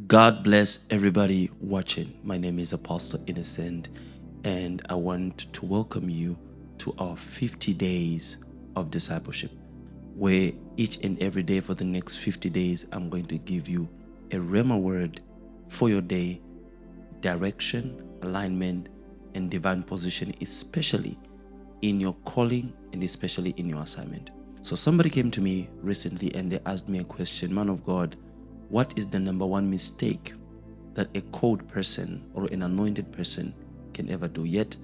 God bless everybody watching. My name is Apostle Innocent, and I want to welcome you to our 50 days of discipleship, where each and every day for the next 50 days, I'm going to give you a rhema word for your day, direction, alignment, and divine position, especially in your calling and especially in your assignment. So somebody came to me recently and they asked me a question, man of God, what is the number one mistake that a called person or an anointed person can ever do? Yet,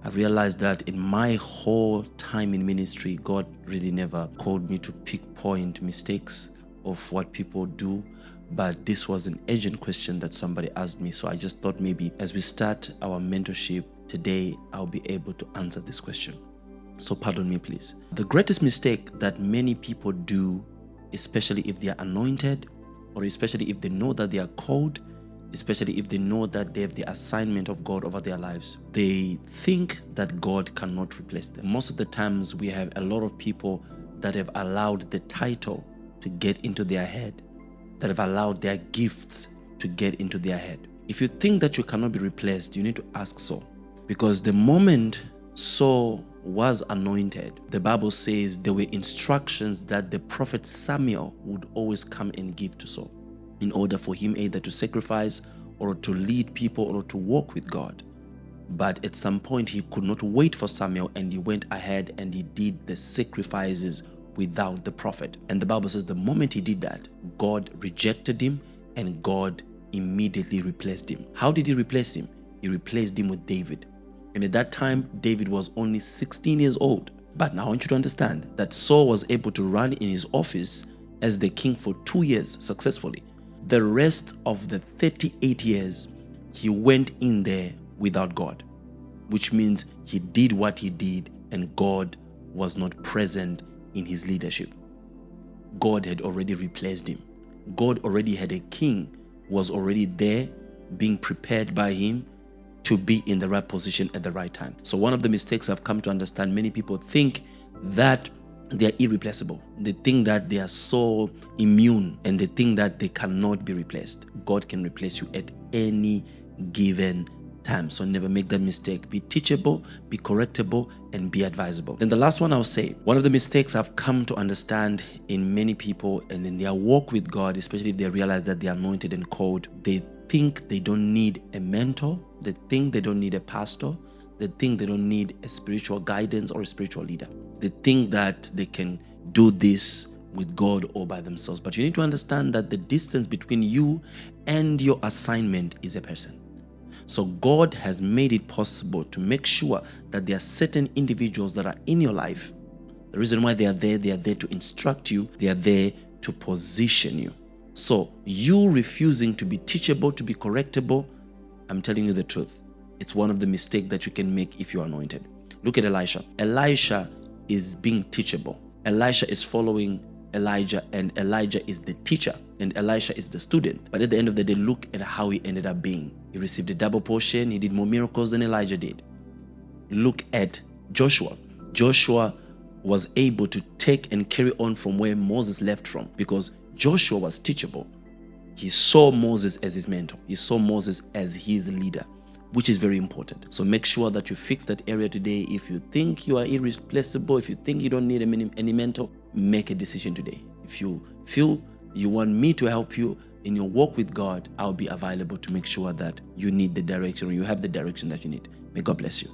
I realized that in my whole time in ministry, God really never called me to pinpoint mistakes of what people do. But this was an urgent question that somebody asked me. So I just thought maybe as we start our mentorship today, I'll be able to answer this question. So pardon me, please. The greatest mistake that many people do, especially if they are anointed, or especially if they know that they are called, especially if they know that they have the assignment of God over their lives, they think that God cannot replace them. Most of the times we have a lot of people that have allowed the title to get into their head, that have allowed their gifts to get into their head. If you think that you cannot be replaced, you need to ask Saul. Because the moment Saul was anointed, the Bible says there were instructions that the prophet Samuel would always come and give to Saul in order for him either to sacrifice or to lead people or to walk with God. But at some point he could not wait for Samuel, and he went ahead and he did the sacrifices without the prophet. And the Bible says the moment he did that, God rejected him and God immediately replaced him. How did he replace him? He replaced him with David. And at that time, David was only 16 years old. But now I want you to understand that Saul was able to run in his office as the king for 2 years successfully. The rest of the 38 years, he went in there without God, which means he did what he did and God was not present in his leadership. God had already replaced him. God already had a king, was already there, being prepared by him to be in the right position at the right time. So one of the mistakes I've come to understand, many people think that they are irreplaceable. They think that they are so immune and they think that they cannot be replaced. God can replace you at any given time. So never make that mistake. Be teachable, be correctable, and be advisable. Then the last one I'll say, one of the mistakes I've come to understand in many people and in their walk with God, especially if they realize that they are anointed and called, they think they don't need a mentor. They think they don't need a pastor. They think they don't need a spiritual guidance or a spiritual leader. They think that they can do this with God all by themselves. But you need to understand that the distance between you and your assignment is a person. So God has made it possible to make sure that there are certain individuals that are in your life. The reason why they are there to instruct you. They are there to position you. So you refusing to be teachable, to be correctable, I'm telling you the truth. It's one of the mistakes that you can make if you're anointed. Look at Elisha. Elisha is being teachable. Elisha is following Elijah, and Elijah is the teacher and Elisha is the student. But at the end of the day, look at how he ended up being. He received a double portion. He did more miracles than Elijah did. Look at Joshua. Joshua was able to take and carry on from where Moses left from because Joshua was teachable. He saw Moses as his mentor. He saw Moses as his leader, which is very important. So make sure that you fix that area today. If you think you are irreplaceable, if you think you don't need any mentor, make a decision today. If you feel you want me to help you in your walk with God, I'll be available to make sure that you need the direction or you have the direction that you need. May God bless you.